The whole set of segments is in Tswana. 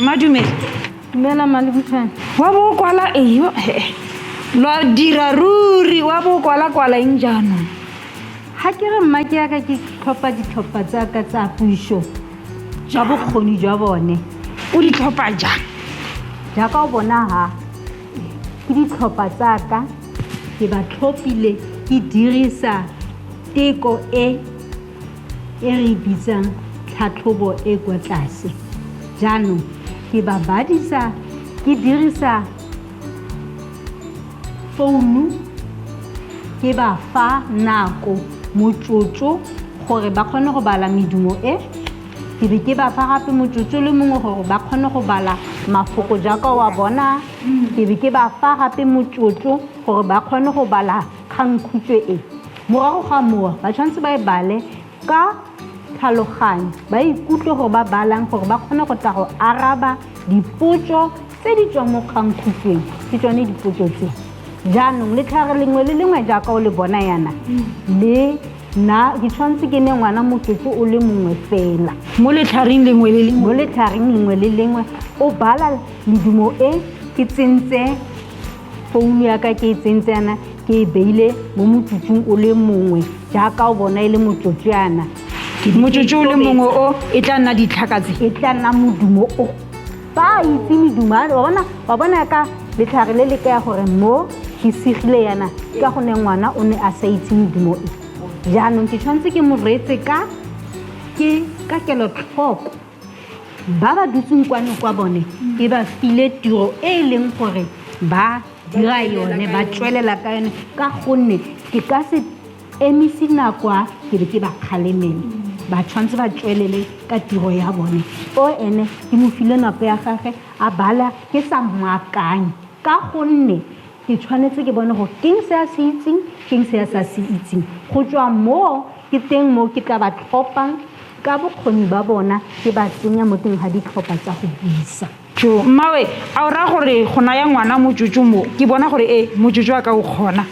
Madumela. Dumela Malebogwane. Wa bo kwala eyo lo dira ruri wa bo kwala eng jaanong. Ha ke re mma ke ya ka ke tlhopha ditlhopha tsa ka tsa puso ja bokgoni jwa bone O di tlhopha jang? jaaka o bona ha ke ditlhopha tsa ka ke ba tlhophile ke dirisa teko e re bitsang tlhatlhobo e kwa tlase jaanong ke ba badisa ke dirisa founu ke ba fa nako motsotso gore ba kgone go bala medumo e ke be ke ba fa gape motsotso le mongwe gore ba kgone go bala mafoko jaaka wa bona ke be ke ba fa gape motsotso gore ba kgone go bala kgangkhutshwe e morago ga mowa ba tshwanetse ba e bale ka tlhaloganyo ba ikutlwe gore ba balang gore ba kgone go tla go araba dipotso tse di tswang mo kgangkhutshweng ke tsone dipotso tse jaanong letlhare lengwe le lengwe jaaka o le bona yana le na ke tshwanetse ke ne ngwana motsotso o le mongwe fela Mo letlhareng lengwe le lengwe. mo letlhareng lengwe le lengwe o bala medumo e ke tsentse founu ya ka ke e tsentse yana ke e beile mo motsotsong o le mongwe jaaka o bona e le motsotso yana Motsotso o le mongwe o e tla nna ditlhaka tse. e tla nna modumo o ba itse medumo wa bona ka letlhare le le ka ya gore mo ke segile yana ka gone ngwana o ne a sa itse medumo e jaanong ke tshwanetse ke mo reetse ka kelotlhoko ba ba dutseng kwano kwa bone ke ba file tiro e e leng gore ba dira yone ba tswelela ka yone ka gonne ke ka se emisi nakwa ke be ke ba kgalemele ba tshwanetse ba tswelele ka tiro ya bone o ene ke mo file nako ya gage a bala ke sa moakanye ka gonne ke tshwanetse ke bone gore keng se a se itseng keng se a sa se itseng go tswa mo ke teng mo ke tla ba tlhophang ka bokgoni ba bona ke ba tsenya mo teng ga ditlhopha tsa go buisa Jo mmawe a o ra gore go naya ngwana motsotso mo ke bona gore motsotso a ka o kgona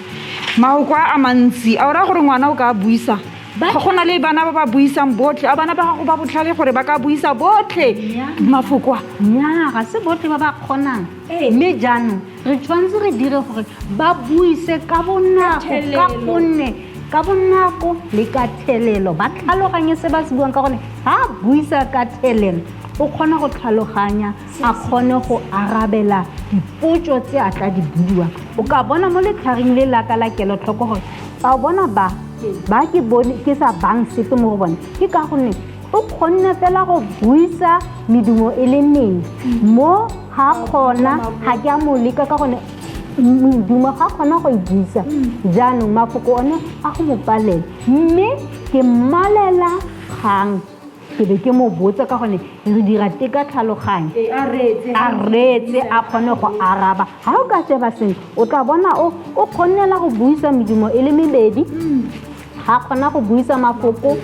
maoko a mantsi a o ra gore ngwana o ka buisa ga gona le bana ba ba buisang botlhe a bana ba gago ba botlhale gore ba ka buisa botlhe mafoko a nnyaa ga se botlhe ba ba kgonang mme jaanong re tshwanetse re dire gore ba buise ka bonako ka gonne ka bonako le ka thelelo ba tlhaloganye se ba se buang ka gone ga buisa ka thelelo o kgona go tlhaloganya a kgone go arabela dipotso tse a tla di buiwang o ka bona mo letlhareng le laka la kelotlhoko gore a bona ba ke bone ke sa bang sepe mo go bone ke ka gonne o kgonne fela go buisa medumo e le meng mo ga kgona ga ke a mo leka ka gonne medumo ga kgona go e buisa jaanong mafoko one a go mo palela mme ke mmalela kgang ke be ke mo botsa ka gonne re dira teka tlhaloganyo a reetse a kgone go araba ga o ka sheba sentle o tla bona o kgonnela go buisa medumo e le mebedi ga kgona go buisa mafoko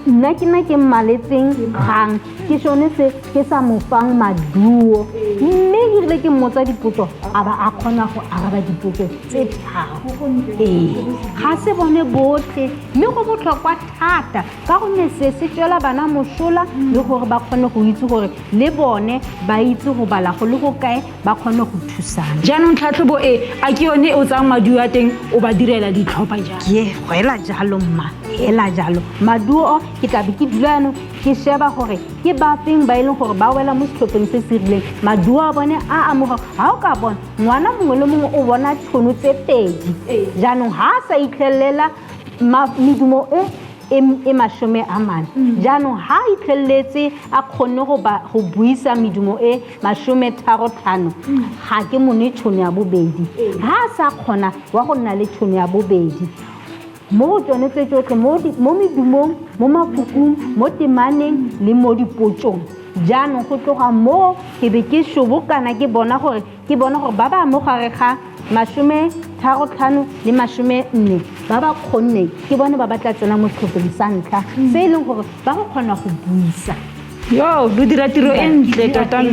nna ke mmaletseng kgang ke sone se ke sa mo fang maduo mme erile ke mmotsa dipotso a ba a kgona go araba dipotso tse tharo ga se bone botlhe mme go botlhokwa thata ka gonne se tswela bana mosola le gore ba kgone go itse gore le bone ba itse go bala go le go kae ba kgone go thusana jaanong tlhatlhobo a ke yone o tsang maduo a teng o ba direla ditlhopha jang ke go ela jalo mma ela jalo maduo ke tla be ke dula ano ke sheba gore ke ba feng ba e leng gore ba wela mo setlhopheng se se rileng maduo a bone a amoga ga o ka bona ngwana mongwe le mongwe o bona tšhono tse pedi jaanong ga a sa itlhelela medumo e masome a mane jaanong ga a itlheletse a kgonne go buisa medumo e masome tharotlhano ga ke mone tšhono ya bobedi ga a sa kgona wa go nna le tšhono ya bobedi mo go tsone tse tsotlhe mo medumong mo mafokong mo temaneng le mo dipotsong jaanong go tloga mo ke be ke sobokana ke bona gore ba ba mo gare ga masome tharotlhano le masome nne ba ba kgonne ke bone ba batla tsena mo setlhopheng sa ntlha se e leng gore ba go kgona go buisa yo lo dira tiro e ntle tota lo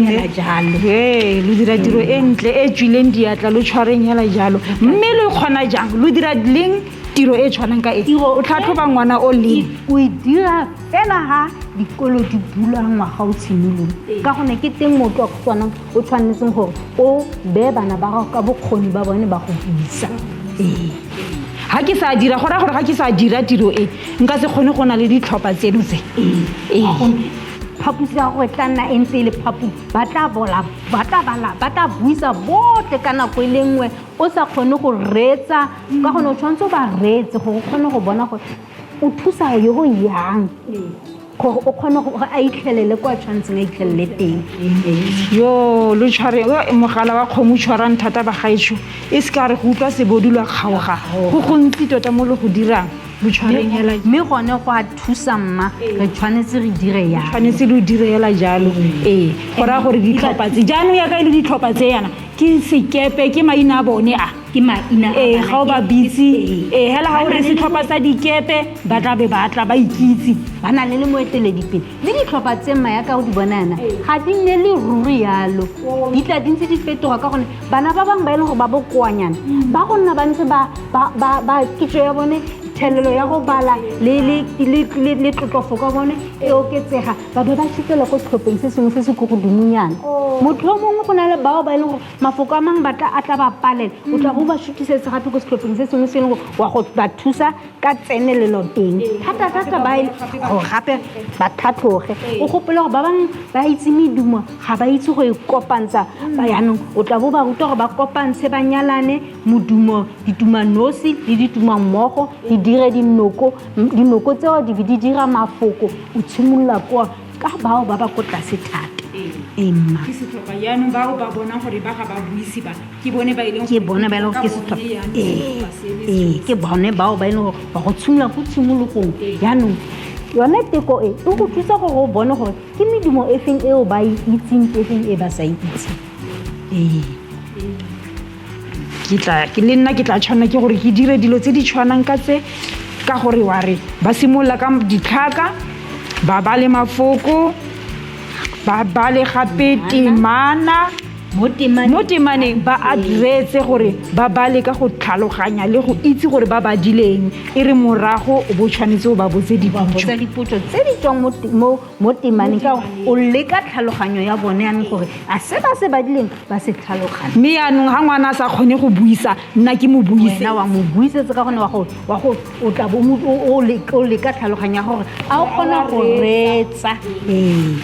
dira tiro e ntle e tswileng diatla lo tshwareng hela jalo mme lo kgona jang lo dira leng tiro e tshwanang ka e o tlhatlhoba ngwana o leng o e dira fela ga dikolo di bula ngwaga o tshimolong ka gone ke teng motho wa go tshwanang o tshwanetseng gore o beye bana ba gago ka bokgoni ba bone ba go buisa ga ke sa dira gore ga ke sa dira tiro e nka se kgone go na le ditlhopha tseno tse phaposi ya go tla nna e ntse e le phaposi ba tla buisa botlhe ka nako e le nngwe o sa kgone go reetsa ka gone o tshwanetse o ba reetse gore o kgone go bona gore o thusa yo go yang gore o kgone gore a itlhelele kwa tshwanetseng a itlhelele teng yo lo tshware mogala wa kgomo tshwarang thata ba gaetsho e se ka re go utlwa sebodulwa kgaoga go gontsi tota mo le go dirang mme gone go a thusa mma re tshwanetse re dire yang tshwanetse le o direla jalo go raya gore ditlhopha tse jaanong ya ka e le ditlhopha tse yana ke sekepe ke maina a bone a ke maina ga o ba bitse hela ga o re setlhopha sa dikepe ba tla be ba tla ba ikitse ba na le moeteledipele le ditlhopha tse mma ya ka go di bona yana ga di nne le ruri yalo di tla di ntse di fetoga ka gone bana ba bangwe ba e leng gore ba bokoanyana ba go nna ba ntse ba kitso ya bone thelelo ya go bala le tlotlofo ka bone e oketsega ba be ba šitela ko tlhopheng se sengwe se se ko godimonyana motho o mongwe go na le bao ba e leng gore mafoko a mangwe a tla ba palela o tla go ba šutisetse gape ko setlhopheng se sengwe se e leng gore wa go ba thusa ka tsenelelo teng thata-thata ba gore gape ba tlhatlhoge o gopole gore ba bangwe ba itse medumo ga ba itse go e kopantsha yaanong o tla bo ba ruta gore ba kopantshe ba nyalane modumo ditumanosi le ditumammogo di dire dinoko tseo di dira mafoko o tshimolola kwa ka bao ba ba ko tlase thata emma ke setlhopha yaanong bao ba bonang gore ba ga ba buisi ba ke bone ba e leng ke bone ba e leng ke setlhopha ke bone bao ba e leng gore ba go tshimola go tshimologong yaanong yone teko e go thusa gore o bone gore ke medumo e feng eo ba itseng ke feng e ba sa itse ke le nna ke tla tshwana ke gore ke dire dilo tse di tshwanang ka tse ka gore wa re ba simolola ka ditlhaka ba ba le mafoko ba ba le gape temana mo temaneng ba addresse gore ba bale ka go tlhaloganya le go itse gore ba badileng e re morago o bo tshwanetse o ba botse dipotso tse di tswang mo temaneng ka o leka tlhaloganyo ya bone yanong gore a se ba se badileng ba se tlhaloganya mme yaanong ga ngwana a sa kgone go buisa nna ke mo buise wa mo buisetse ka gone o tla bo o leka tlhaloganya gore a o kgona go reetsa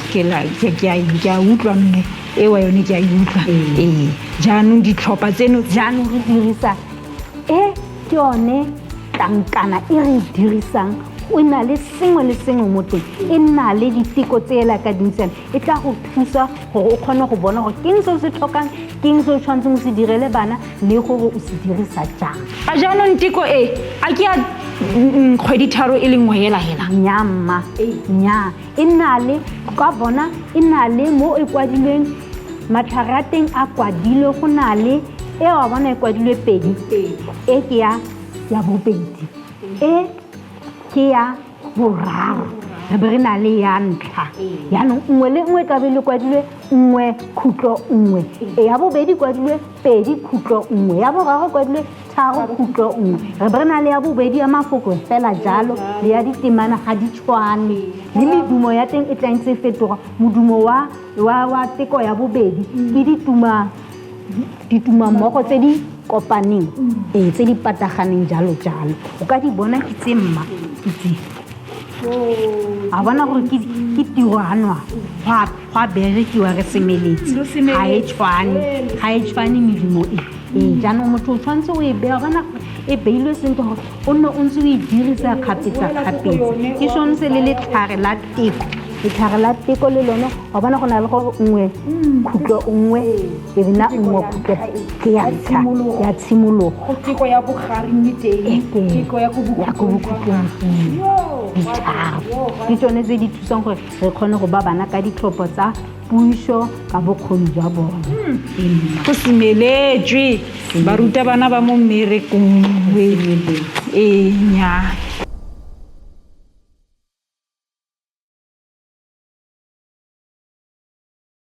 ke a utlwa mme ewa yone ke a utlwa jaanong ditlhopha tseno jaanong re dirisa ke yone tlankana e re dirisang o na le sengwe le sengwe mo teng e nna le diteko tse ela ka dintsana e tla go thusa gore o kgone go bona gore keng se o se tlhokang keng se o tshwanetseng o se direle bana le gore o se dirisa jang a jaanong teko a ke a kgwedi tharo e le nngwe hela nyamma nya e nna le ka bona e nna le mo e kwadilweng matlhare a teng a kwadilwe go na le e wa bona e kwadilwe pedi e ke ya bobedi e ke ya boraro re be re na le ya ntlha yaanong nngwe le nngwe tlabe le kwadilwe nngwe khutlo nngwe ya bobedi kwadilwe pedi khutlo nngwe ya boraro kwadilwe tharo khutlo nngwe re be re na le ya bobedi ya mafoko fela jalo le ya ditemana ga di tshwane le medumo ya teng e tlang tse fetoga modumo wa teko ya bobedi ke ditumammogo tse di kopaneng tse di pataganeng jalo o ka di bona ke tse mma tse a bona gore ke tiroanwa go a berekiwa re semeletse ga e tshwane medumo jaanong motho o tshwanetse o e beya bona e beilwe sentle gore o nne o ntse o e dirisa kgapetsa-kgapetsa ke sone se le letlhare la teko letlhare la teko le lone wa bona go na le gore nngwe khutlo nngwe e bena nngwe khutlo ke ya ntlha ya tshimologo teko ya bogareng le teng teko ya ko bokhutlong ditharo ke tsone tse di thusang gore re kgone go ba bana ka ditlhopho tsa puso ka bokgoni jwa bone go semeletswe baruta bana ba mo mmerekong nya